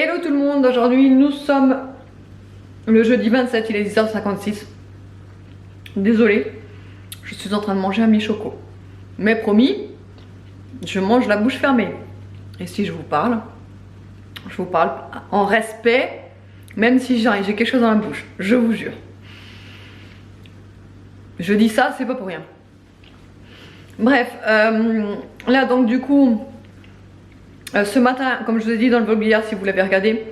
Hello tout le monde, aujourd'hui nous sommes le jeudi 27, il est 10h56. Désolée, je suis en train de manger un mi-choco. Mais promis, je mange la bouche fermée. Et si je vous parle en respect, même si j'ai quelque chose dans la bouche, je vous jure. Je dis ça, c'est pas pour rien. Bref, là donc du coup, ce matin, comme je vous ai dit dans le vlog hier, si vous l'avez regardé,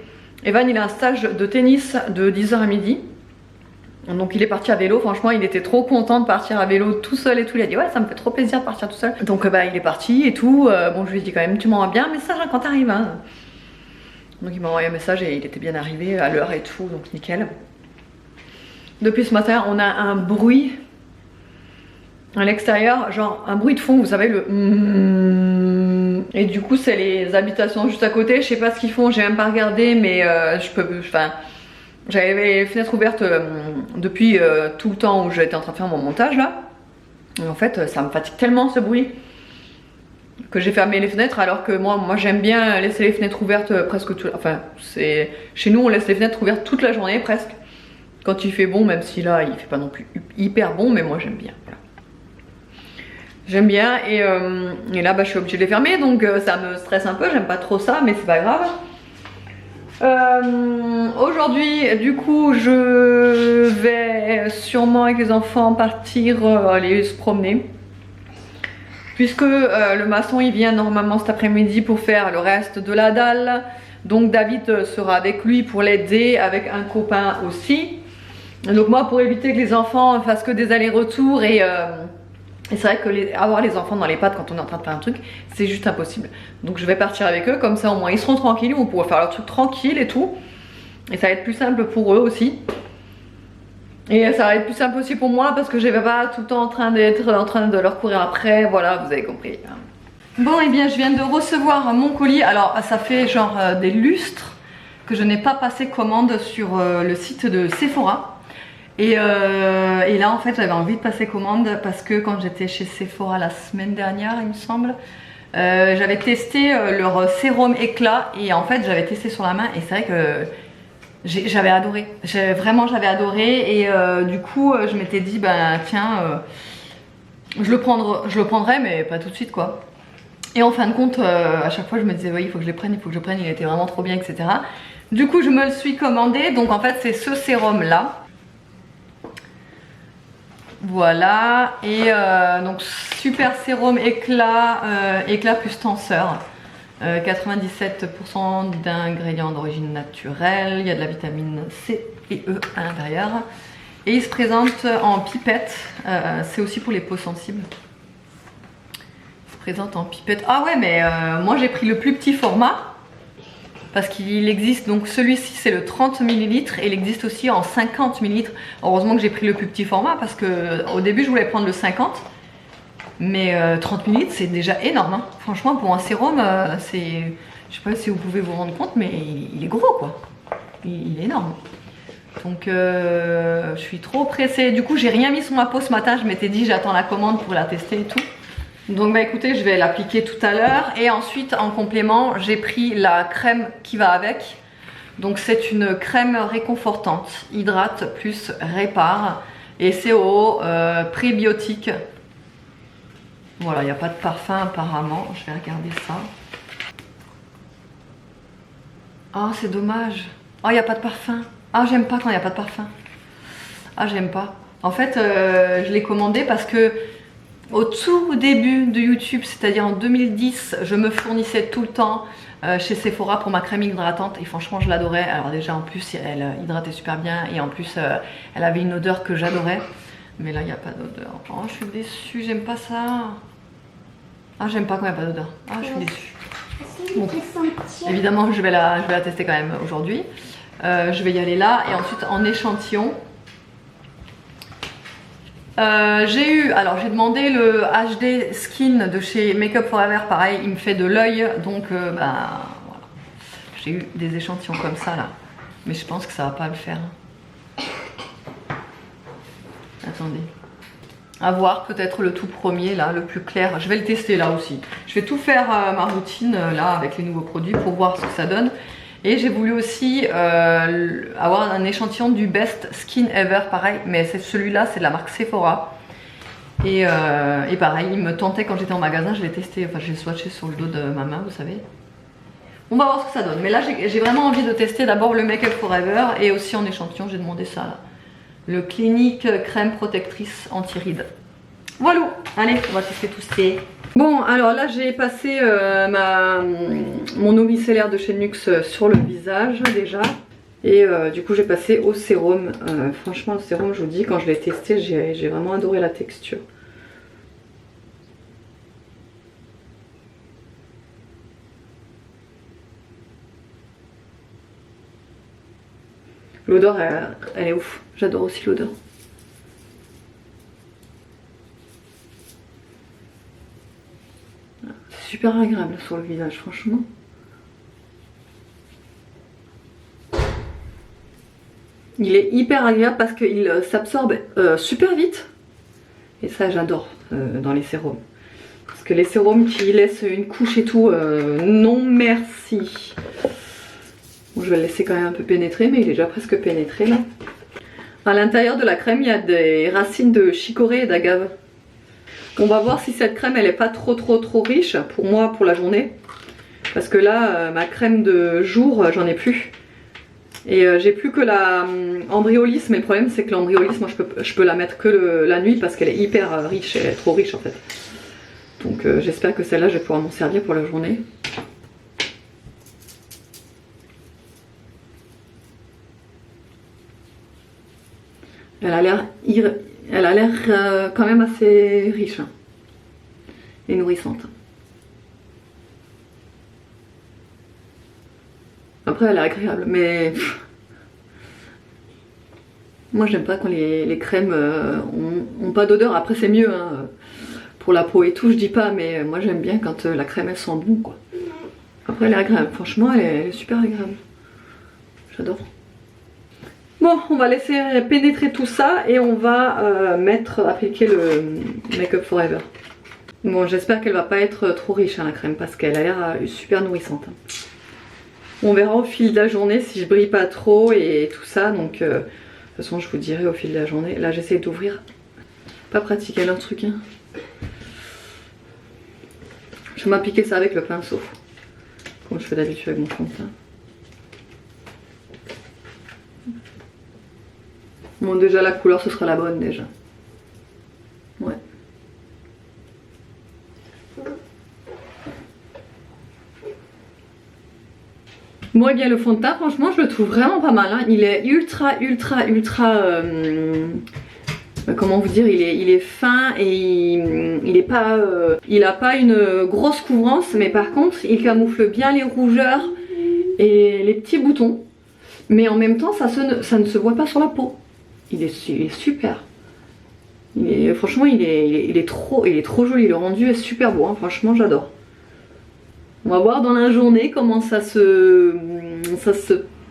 Evan il a un stage de tennis de 10h à midi. Donc il est parti à vélo, franchement il était trop content de partir à vélo tout seul et tout. Il a dit ouais ça me fait trop plaisir de partir tout seul. Donc bah il est parti et tout, bon je lui ai dit quand même tu m'envoies bien un message quand t'arrives hein. Donc il m'a envoyé un message et il était bien arrivé à l'heure et tout, donc nickel. Depuis ce matin on a un bruit à l'extérieur, genre un bruit de fond, vous savez le et du coup c'est les habitations juste à côté, je sais pas ce qu'ils font, j'ai même pas regardé mais j'avais les fenêtres ouvertes depuis tout le temps où j'étais en train de faire mon montage là. Et en fait ça me fatigue tellement ce bruit que j'ai fermé les fenêtres, alors que moi j'aime bien laisser les fenêtres ouvertes presque tout, enfin c'est chez nous on laisse les fenêtres ouvertes toute la journée presque quand il fait bon, même si là il fait pas non plus hyper bon, mais moi j'aime bien, voilà. J'aime bien et là bah, je suis obligée de les fermer donc ça me stresse un peu, j'aime pas trop ça mais c'est pas grave. Aujourd'hui du coup je vais sûrement avec les enfants partir aller se promener. Puisque le maçon il vient normalement cet après-midi pour faire le reste de la dalle. Donc David sera avec lui pour l'aider, avec un copain aussi. Donc moi pour éviter que les enfants fassent que des allers-retours et c'est vrai que avoir les enfants dans les pattes quand on est en train de faire un truc, c'est juste impossible. Donc je vais partir avec eux, comme ça au moins ils seront tranquilles, ils vont pouvoir faire leur truc tranquille et tout. Et ça va être plus simple pour eux aussi. Et ça va être plus simple aussi pour moi parce que je vais pas tout le temps en train de leur courir après, voilà, vous avez compris. Bon et bien je viens de recevoir mon colis, alors ça fait genre des lustres que je n'ai pas passé commande sur le site de Sephora. Et là en fait j'avais envie de passer commande parce que quand j'étais chez Sephora la semaine dernière il me semble, j'avais testé leur sérum éclat et en fait j'avais testé sur la main et c'est vrai que j'avais adoré, j'avais adoré et du coup je m'étais dit bah tiens je le prendrai mais pas tout de suite quoi. Et en fin de compte à chaque fois je me disais oui il faut que je le prenne, il était vraiment trop bien etc. Du coup je me le suis commandé, donc en fait c'est ce sérum là. Voilà, et donc super sérum éclat, éclat plus tenseur. 97% d'ingrédients d'origine naturelle, il y a de la vitamine C et E à l'intérieur. Et il se présente en pipette, c'est aussi pour les peaux sensibles. Il se présente en pipette. Ah ouais, mais moi j'ai pris le plus petit format. Parce qu'il existe, donc celui-ci c'est le 30 ml et il existe aussi en 50 ml. Heureusement que j'ai pris le plus petit format parce que au début je voulais prendre le 50. Mais 30 ml c'est déjà énorme hein. Franchement pour un sérum c'est... Je sais pas si vous pouvez vous rendre compte mais il est gros quoi. Il est énorme. Donc je suis trop pressée. Du coup j'ai rien mis sur ma peau ce matin. Je m'étais dit j'attends la commande pour la tester et tout. Donc bah écoutez je vais l'appliquer tout à l'heure. Et ensuite en complément j'ai pris la crème qui va avec. Donc c'est une crème réconfortante, hydrate plus répare. Et c'est au prébiotique. Voilà, il n'y a pas de parfum apparemment. Je vais regarder ça. Ah, c'est dommage. Ah, il n'y a pas de parfum. Ah, j'aime pas quand il n'y a pas de parfum. Ah, j'aime pas. En fait, je l'ai commandé parce que au tout début de YouTube, c'est-à-dire en 2010, je me fournissais tout le temps chez Sephora pour ma crème hydratante et franchement, je l'adorais. Alors déjà, en plus, elle hydratait super bien et en plus, elle avait une odeur que j'adorais. Mais là, il n'y a pas d'odeur. Oh, je suis déçue, j'aime pas ça. Ah, j'aime pas quand il n'y a pas d'odeur. Ah, je suis déçue. Bon. Évidemment, je vais la tester quand même aujourd'hui. Je vais y aller là. Et ensuite, en échantillon, j'ai demandé le HD Skin de chez Make Up Forever. Pareil, il me fait de l'œil. Donc, voilà. J'ai eu des échantillons comme ça là. Mais je pense que ça va pas le faire. Attendez. À voir, peut-être le tout premier là, le plus clair. Je vais le tester là aussi. Je vais tout faire ma routine là avec les nouveaux produits pour voir ce que ça donne. Et j'ai voulu aussi avoir un échantillon du Best Skin Ever, pareil, mais celui-là c'est de la marque Sephora. Et pareil, il me tentait quand j'étais en magasin, je l'ai testé, enfin j'ai swatché sur le dos de ma main, vous savez. On va voir ce que ça donne, mais là j'ai vraiment envie de tester d'abord le Make Up Forever et aussi en échantillon, j'ai demandé ça là. Le Clinique Crème Protectrice Anti-Rides. Voilà, allez, on va tester tout ça. Bon, alors là j'ai passé mon eau micellaire de chez NYX sur le visage déjà. Et du coup j'ai passé au sérum. Franchement le sérum, je vous dis, quand je l'ai testé, j'ai vraiment adoré la texture. L'odeur elle est ouf, j'adore aussi l'odeur. C'est super agréable sur le visage, franchement. Il est hyper agréable parce qu'il s'absorbe super vite. Et ça j'adore dans les sérums. Parce que les sérums qui laissent une couche et tout, non merci. Bon, je vais le laisser quand même un peu pénétrer, mais il est déjà presque pénétré là. À l'intérieur de la crème, il y a des racines de chicorée et d'agave. On va voir si cette crème elle est pas trop riche pour moi pour la journée. Parce que là, ma crème de jour, j'en ai plus. Et j'ai plus que la Embryolisse, mais le problème c'est que l'Embryolisse, moi je peux la mettre que la nuit parce qu'elle est hyper riche, elle est trop riche en fait. Donc j'espère que celle-là je vais pouvoir m'en servir pour la journée. Elle a l'air quand même assez riche hein, et nourrissante. Après elle est agréable, mais moi j'aime pas quand les crèmes ont pas d'odeur. Après c'est mieux hein, pour la peau et tout, je dis pas, mais moi j'aime bien quand la crème elle sent bon quoi. Après elle est agréable, franchement elle est super agréable. J'adore. Bon, on va laisser pénétrer tout ça et on va appliquer le Make Up Forever. Bon, j'espère qu'elle va pas être trop riche hein, la crème parce qu'elle a l'air super nourrissante. On verra au fil de la journée si je brille pas trop et tout ça, donc de toute façon je vous dirai au fil de la journée. Là j'essaie d'ouvrir, pas pratique leur truc hein. Je vais m'appliquer ça avec le pinceau, comme je fais d'habitude avec mon fond de teint. Bon déjà la couleur ce sera la bonne déjà. Ouais. Bon et bien le fond de teint franchement je le trouve vraiment pas mal hein. Il est ultra comment vous dire, il est fin et il a pas une grosse couvrance, mais par contre il camoufle bien les rougeurs et les petits boutons, mais en même temps ça ne se voit pas sur la peau. Il est super. Franchement il est trop joli, le rendu est super beau hein. Franchement j'adore. On va voir dans la journée comment ça se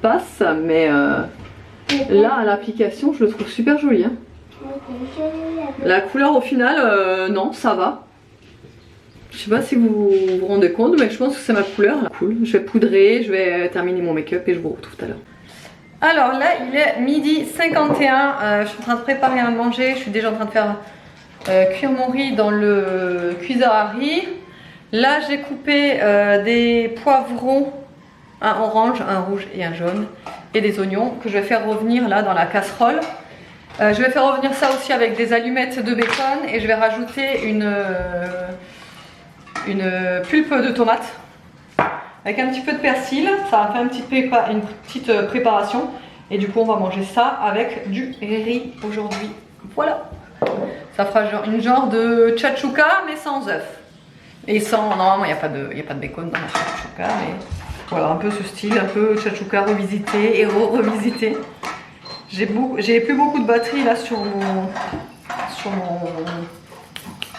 passe, mais là à l'application je le trouve super joli hein. La couleur au final non ça va. Je sais pas si vous vous rendez compte, mais je pense que c'est ma couleur là. Cool. Je vais poudrer, je vais terminer mon make-up et je vous retrouve tout à l'heure. Alors là il est midi 51, je suis en train de préparer à manger, je suis déjà en train de faire cuire mon riz dans le cuiseur à riz. Là j'ai coupé des poivrons, un orange, un rouge et un jaune, et des oignons que je vais faire revenir là dans la casserole. Je vais faire revenir ça aussi avec des allumettes de bacon et je vais rajouter une pulpe de tomate avec un petit peu de persil. Ça va faire une petite préparation et du coup on va manger ça avec du riz aujourd'hui. Voilà, ça fera une genre de tchatchouka mais sans œuf. Et normalement il n'y a pas de bacon dans la tchatchouka, mais voilà, un peu ce style, un peu tchatchouka revisité et revisité. J'ai plus beaucoup de batterie là sur mon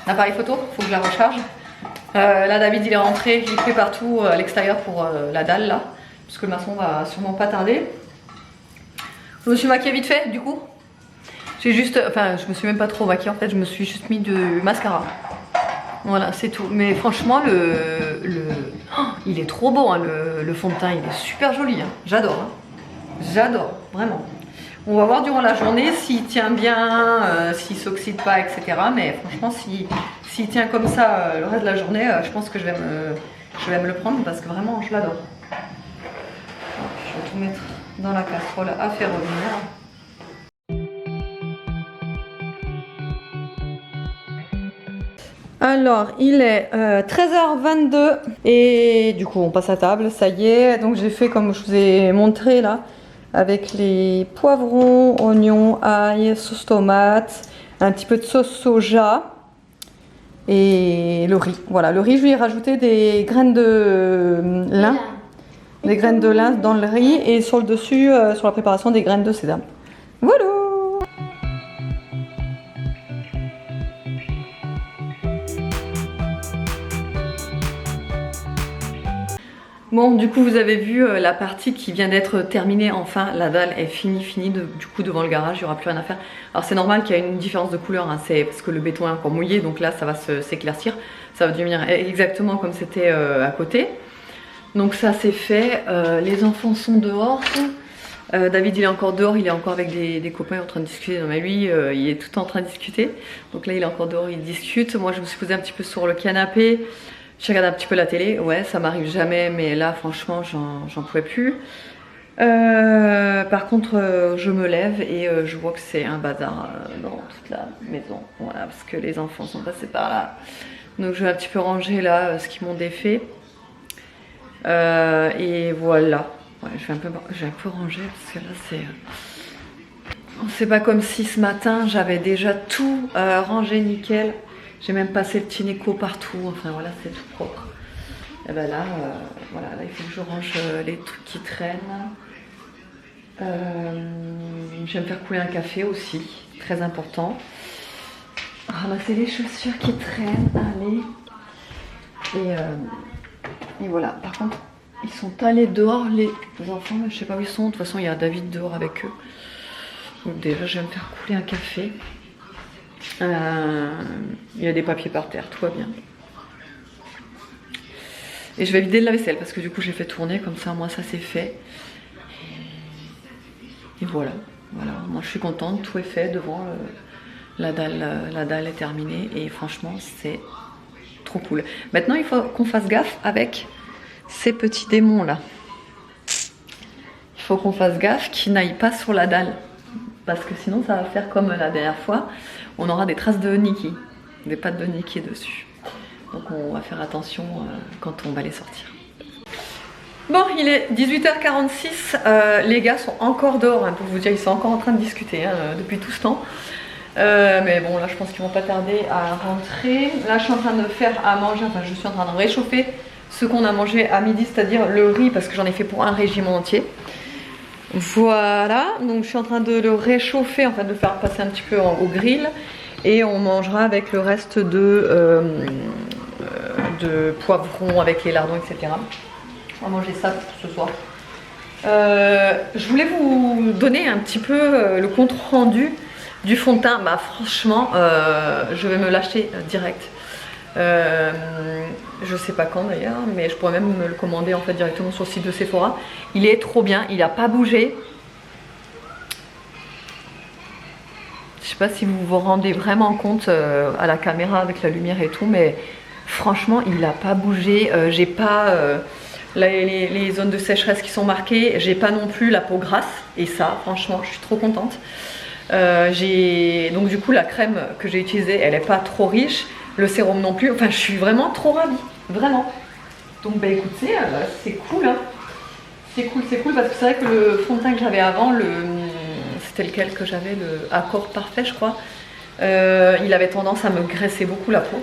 appareil photo, faut que je la recharge. Là David il est rentré, j'ai pris partout à l'extérieur pour la dalle là, parce que le maçon va sûrement pas tarder. Je me suis maquillée vite fait du coup. Je me suis même pas trop maquillée en fait, je me suis juste mis du mascara. Voilà, c'est tout. Mais franchement, Oh, il est trop beau, hein, le fond de teint, il est super joli. Hein. J'adore. Hein. J'adore, vraiment. On va voir durant la journée s'il tient bien, s'il s'oxyde pas, etc. Mais franchement, s'il tient comme ça le reste de la journée, je pense que je vais me le prendre parce que vraiment, je l'adore. Je vais tout mettre dans la casserole à faire revenir. Alors, il est 13h22 et du coup, on passe à table, ça y est. Donc, j'ai fait comme je vous ai montré là, avec les poivrons, oignons, ail, sauce tomate, un petit peu de sauce soja et le riz. Voilà, le riz, je lui ai rajouté des graines de lin, des graines de lin dans le riz et sur le dessus, sur la préparation, des graines de sésame. Voilà! Bon, du coup, vous avez vu la partie qui vient d'être terminée. Enfin, la dalle est finie du coup devant le garage, il n'y aura plus rien à faire. Alors c'est normal qu'il y ait une différence de couleur, hein, c'est parce que le béton est encore mouillé, donc là ça va s'éclaircir. Ça va devenir exactement comme c'était à côté. Donc ça c'est fait, les enfants sont dehors. David il est encore dehors, il est encore avec des copains en train de discuter. Non mais lui il est tout le temps en train de discuter. Donc là il est encore dehors, il discute. Moi je me suis posée un petit peu sur le canapé. Je regarde un petit peu la télé, ouais ça m'arrive jamais mais là franchement j'en pouvais plus. Par contre je me lève et je vois que c'est un bazar dans toute la maison, voilà, parce que les enfants sont passés par là. Donc je vais un petit peu ranger là ce qu'ils m'ont défait. Et voilà, ouais, je vais un peu ranger parce que là c'est pas comme si ce matin j'avais déjà tout rangé nickel. J'ai même passé le Tineco partout, enfin voilà, c'est tout propre. Et ben là, voilà, là il faut que je range les trucs qui traînent. Je vais me faire couler un café aussi, très important. Ramasser les chaussures qui traînent, allez. Et voilà, par contre, ils sont allés dehors, les enfants, je sais pas où ils sont. De toute façon, il y a David dehors avec eux. Donc déjà, je vais me faire couler un café. Il y a des papiers par terre, tout va bien. Et je vais vider le lave-vaisselle parce que du coup j'ai fait tourner, comme ça moi ça c'est fait. Et voilà, moi je suis contente, tout est fait devant, la dalle est terminée et franchement c'est trop cool. Maintenant il faut qu'on fasse gaffe avec ces petits démons là. Il faut qu'on fasse gaffe qu'ils n'aillent pas sur la dalle. Parce que sinon ça va faire comme la dernière fois, on aura des traces de Niki, des pattes de Niki dessus. Donc on va faire attention quand on va les sortir. Bon, il est 18h46, les gars sont encore dehors, hein, pour vous dire, ils sont encore en train de discuter depuis tout ce temps. Mais bon, là je pense qu'ils vont pas tarder à rentrer. Là je suis en train de faire à manger, enfin je suis en train de réchauffer ce qu'on a mangé à midi, c'est-à-dire le riz, parce que j'en ai fait pour un régiment entier. Voilà, donc je suis en train de le réchauffer, en fait de faire passer un petit peu au grill. Et on mangera avec le reste de poivrons, avec les lardons, etc. On va manger ça pour ce soir. Je voulais vous donner un petit peu le compte rendu du fond de teint. Bah franchement, je vais me l'acheter direct. Je sais pas quand d'ailleurs, mais je pourrais même me le commander en fait directement sur le site de Sephora. Il est trop bien, il n'a pas bougé. Je sais pas si vous vous rendez vraiment compte à la caméra avec la lumière et tout, mais franchement il n'a pas bougé. J'ai pas les zones de sécheresse qui sont marquées, j'ai pas non plus la peau grasse, et ça franchement je suis trop contente. Donc du coup la crème que j'ai utilisée elle est pas trop riche, le sérum non plus, enfin je suis vraiment trop ravie, vraiment. Donc bah écoutez, c'est cool hein. C'est cool parce que c'est vrai que le fond de teint que j'avais avant, c'était lequel que j'avais, le Accord Parfait je crois, il avait tendance à me graisser beaucoup la peau.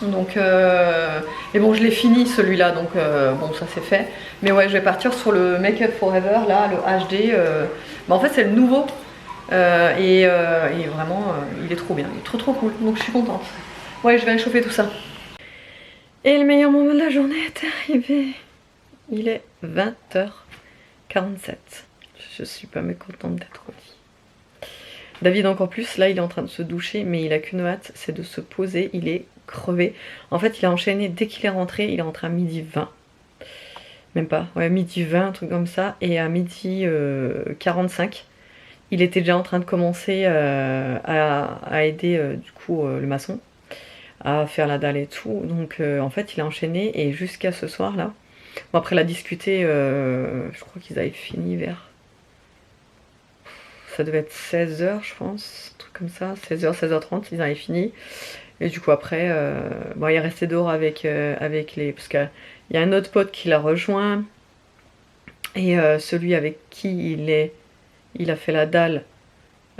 Donc et bon je l'ai fini celui-là, donc bon ça c'est fait. Mais ouais je vais partir sur le Make Up Forever là, le HD. Bah, en fait c'est le nouveau et vraiment il est trop bien, il est trop cool, donc je suis contente. Ouais je vais réchauffer tout ça. Et le meilleur moment de la journée est arrivé. Il est 20h47. Je suis pas mécontente d'être au lit. David encore plus, là il est en train de se doucher, mais il a qu'une hâte, c'est de se poser. Il est crevé. En fait, il a enchaîné, dès qu'il est rentré, il est rentré à 12h20. Même pas, ouais, 12h20, un truc comme ça. Et à 12h45, il était déjà en train de commencer à aider du coup le maçon à faire la dalle et tout. Donc en fait, il a enchaîné et jusqu'à ce soir-là. Bon, après, il a discuté, je crois qu'ils avaient fini vers... Ça devait être 16h, je pense, un truc comme ça. 16h, 16h30, ils avaient fini. Et du coup, après, bon, il est resté dehors avec les... Parce qu'il y a un autre pote qui l'a rejoint. Et celui avec qui il a fait la dalle,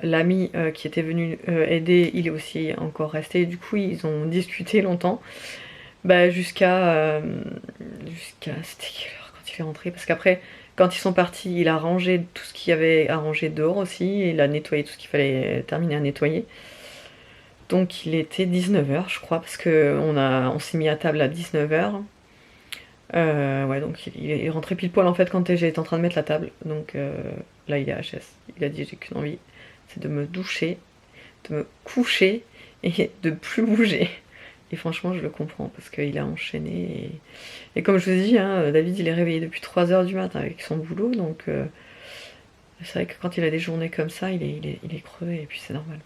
l'ami qui était venu aider, il est aussi encore resté. Du coup, ils ont discuté longtemps. Bah, c'était quelle heure quand il est rentré? Parce qu'après, quand ils sont partis, il a rangé tout ce qu'il y avait à ranger dehors aussi. Et il a nettoyé tout ce qu'il fallait terminer à nettoyer. Donc il était 19h, je crois, parce on s'est mis à table à 19h. Ouais, donc il est rentré pile poil en fait quand j'étais en train de mettre la table. Donc là, il est HS. Il a dit j'ai qu'une envie, c'est de me doucher, de me coucher et de plus bouger. Et franchement, je le comprends parce qu'il a enchaîné. Et comme je vous dis, hein, David, il est réveillé depuis 3h du matin avec son boulot. Donc c'est vrai que quand il a des journées comme ça, il est crevé et puis c'est normal.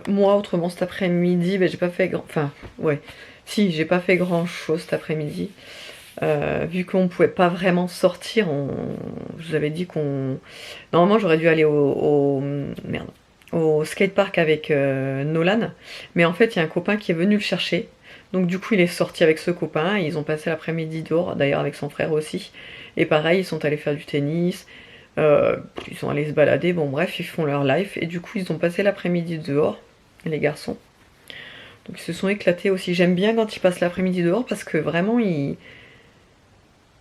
Moi, autrement, cet après-midi, j'ai pas fait grand... Enfin, ouais. Si, j'ai pas fait grand chose cet après-midi. Vu qu'on pouvait pas vraiment sortir, je vous avais dit qu'on... Normalement, j'aurais dû aller au skatepark avec Nolan. Mais en fait, il y a un copain qui est venu le chercher. Donc du coup, il est sorti avec ce copain. Ils ont passé l'après-midi dehors, d'ailleurs avec son frère aussi. Et pareil, ils sont allés faire du tennis. Ils sont allés se balader. Bon bref, ils font leur life. Et du coup, ils ont passé l'après-midi dehors, les garçons. Donc ils se sont éclatés aussi. J'aime bien quand ils passent l'après-midi dehors parce que vraiment,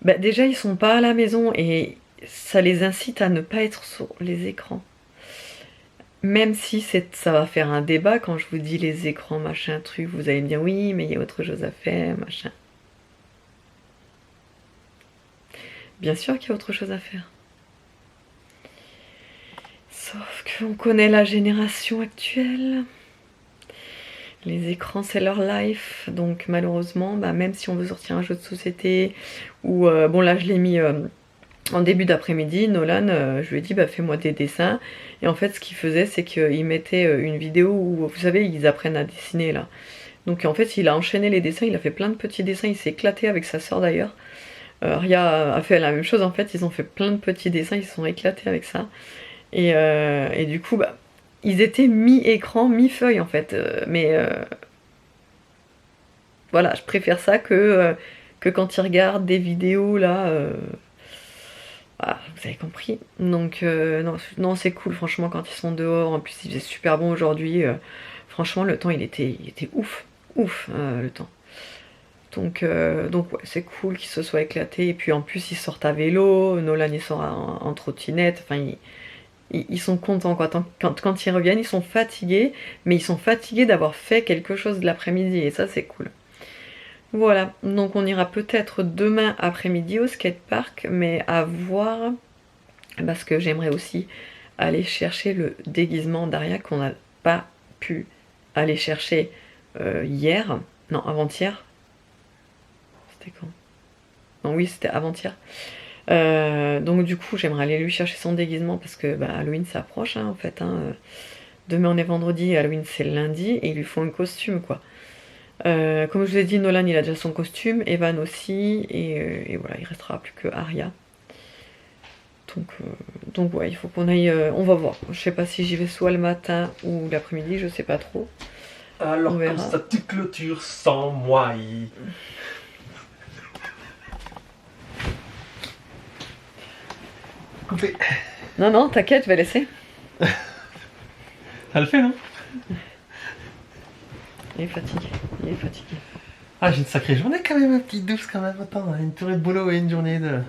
déjà, ils sont pas à la maison et ça les incite à ne pas être sur les écrans. Même si ça va faire un débat quand je vous dis les écrans, machin, truc, vous allez me dire oui, mais il y a autre chose à faire, machin. Bien sûr qu'il y a autre chose à faire. Sauf qu'on connaît la génération actuelle. Les écrans, c'est leur life. Donc malheureusement, même si on veut sortir un jeu de société, ou bon là je l'ai mis en début d'après-midi, Nolan, je lui ai dit fais-moi des dessins. Et en fait ce qu'il faisait, c'est qu'il mettait une vidéo où, vous savez, ils apprennent à dessiner là. Donc en fait il a enchaîné les dessins, il a fait plein de petits dessins, il s'est éclaté avec sa soeur d'ailleurs. Ria a fait la même chose en fait, ils ont fait plein de petits dessins, ils se sont éclatés avec ça. Et du coup, ils étaient mi-écran, mi-feuille en fait. Voilà, je préfère ça que quand ils regardent des vidéos là. Voilà, vous avez compris. Donc, non, c'est cool, franchement, quand ils sont dehors. En plus, il faisait super bon aujourd'hui. Franchement, le temps, il était ouf. Ouf, le temps. Donc ouais, c'est cool qu'ils se soient éclatés. Et puis en plus, ils sortent à vélo. Nolan, il sort en trottinette. Enfin, ils sont contents quoi. Quand ils reviennent, ils sont fatigués, mais ils sont fatigués d'avoir fait quelque chose de l'après-midi et ça c'est cool. Voilà, donc on ira peut-être demain après-midi au skatepark, mais à voir, parce que j'aimerais aussi aller chercher le déguisement d'Aria qu'on n'a pas pu aller chercher hier, non avant-hier. C'était quand? Non oui, c'était avant-hier. Donc du coup j'aimerais aller lui chercher son déguisement parce que Halloween s'approche en fait. Demain on est vendredi, Halloween c'est lundi et il lui faut un costume quoi. Comme je vous ai dit, Nolan il a déjà son costume, Evan aussi et voilà, il restera plus que Aria. Donc ouais, il faut qu'on aille, on va voir. Je sais pas si j'y vais soit le matin ou l'après-midi, je sais pas trop. Alors comme ça tu clôtures sans moi. Coupé. Non, t'inquiète, je vais laisser. Ça le fait, non? Il est fatigué, Ah, j'ai une sacrée journée quand même, ma petite douce quand même. Attends, une journée de boulot et une journée de...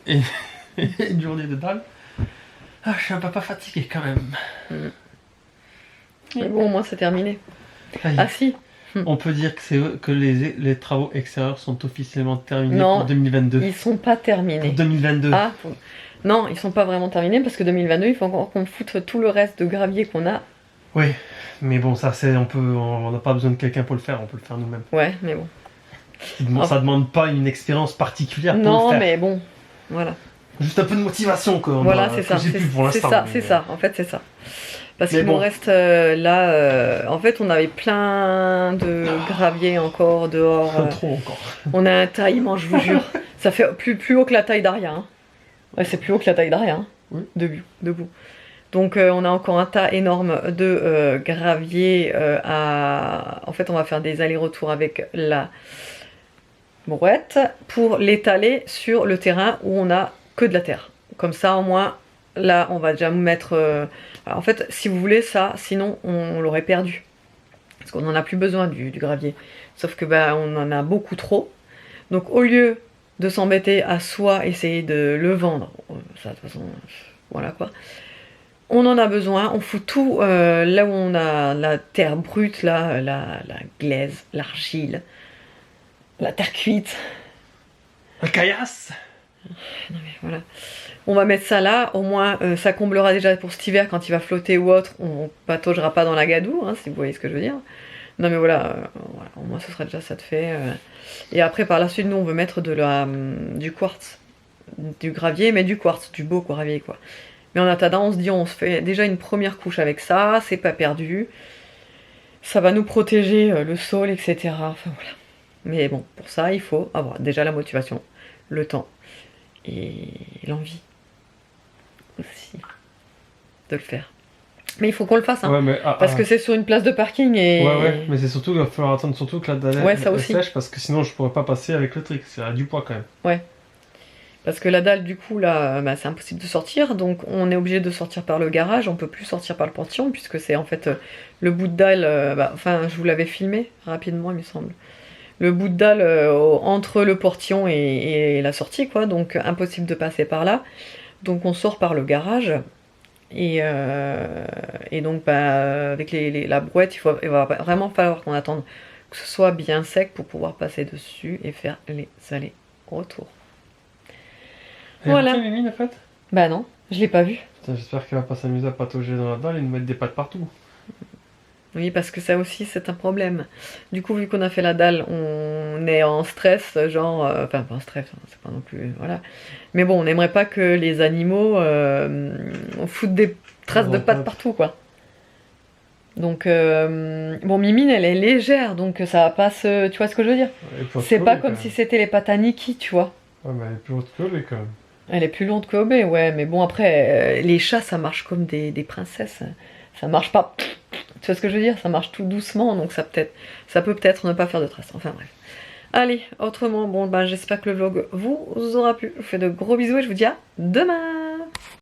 Et une journée de dalle. Ah, je suis un papa fatigué quand même. Mais bon, au moins c'est terminé. Ah si. On peut dire que les travaux extérieurs sont officiellement terminés pour 2022. Ils sont pas terminés. Pour 2022. Non, ils sont pas vraiment terminés parce que 2022, il faut encore qu'on foute tout le reste de gravier qu'on a Oui, mais bon, ça c'est, on n'a pas besoin de quelqu'un pour le faire, on peut le faire nous-mêmes. Ouais, mais bon. Ça demande pas une expérience particulière pour Non, le faire. mais bon, voilà. Juste un peu de motivation quoi. Voilà, c'est ça. J'ai plus pour C'est l'instant. ça, mais- c'est ça. En fait, c'est ça. Parce Mais qu'il nous bon. reste là. En fait, on avait plein de gravier encore dehors. Trop encore. On a un tas immense, je vous jure. Ça fait plus haut que la taille d'Aria. Hein. Ouais, c'est plus haut que la taille d'Aria. Hein. Oui. Debout. Donc, on a encore un tas énorme de gravier à. En fait, on va faire des allers-retours avec la brouette pour l'étaler sur le terrain où on a que de la terre. Comme ça, au moins, là, on va déjà mettre. Alors, en fait, si vous voulez ça, sinon, on l'aurait perdu. Parce qu'on n'en a plus besoin du gravier. Sauf que on en a beaucoup trop. Donc, au lieu de s'embêter à soit essayer de le vendre, ça, de toute façon, voilà quoi. On en a besoin, on fout tout là où on a la terre brute, là, la glaise, l'argile, la terre cuite. La caillasse. Non mais voilà. On va mettre ça là, au moins ça comblera déjà pour cet hiver quand il va flotter ou autre, on pataugera pas dans la gadoue, hein, si vous voyez ce que je veux dire. Non mais voilà, voilà, au moins ce sera déjà ça de fait. Et après par la suite nous on veut mettre du quartz, du gravier, mais du quartz, du beau gravier quoi. Mais en attendant on se dit on se fait déjà une première couche avec ça, c'est pas perdu. Ça va nous protéger le sol, etc. Enfin voilà. Mais bon, pour ça il faut avoir déjà la motivation, le temps et l'envie aussi de le faire. Mais il faut qu'on le fasse, hein, Ouais, mais, parce que c'est sur une place de parking et... Ouais, mais c'est surtout qu'il va falloir attendre surtout que la dalle Ouais, ça elle aussi. sèche parce que sinon je pourrais pas passer avec le truc, c'est du poids quand même. Parce que la dalle, du coup, là, c'est impossible de sortir, donc on est obligé de sortir par le garage, on peut plus sortir par le portillon, puisque c'est en fait le bout de dalle, enfin, je vous l'avais filmé rapidement, il me semble. Le bout de dalle entre le portillon et la sortie, quoi, donc impossible de passer par là. Donc on sort par le garage, et donc avec la brouette, il va vraiment falloir qu'on attende que ce soit bien sec pour pouvoir passer dessus et faire les allers-retours. Voilà. Voilà. Mimine en fait. Bah non, je l'ai pas vu. Putain, j'espère qu'elle va pas s'amuser à patauger dans la dalle et nous mettre des pattes partout. Oui, parce que ça aussi, c'est un problème. Du coup, vu qu'on a fait la dalle, on est en stress, genre... Enfin, pas en stress, hein, c'est pas non plus... Voilà. Mais bon, on n'aimerait pas que les animaux foutent des traces de pattes partout, quoi. Donc, bon, Mimine, elle est légère, donc ça va pas se... Tu vois ce que je veux dire? C'est pas comme si c'était les pattes à Nikki, tu vois. Ouais, mais elle est plus haute que Obé quand même. Elle est plus longue que Obé, ouais, mais bon, après, les chats, ça marche comme des princesses. Ça marche pas... Tu vois ce que je veux dire? Ça marche tout doucement, donc ça peut peut-être ne pas faire de traces. Enfin bref. Allez, autrement, bon, j'espère que le vlog vous aura plu. Je vous fais de gros bisous et je vous dis à demain!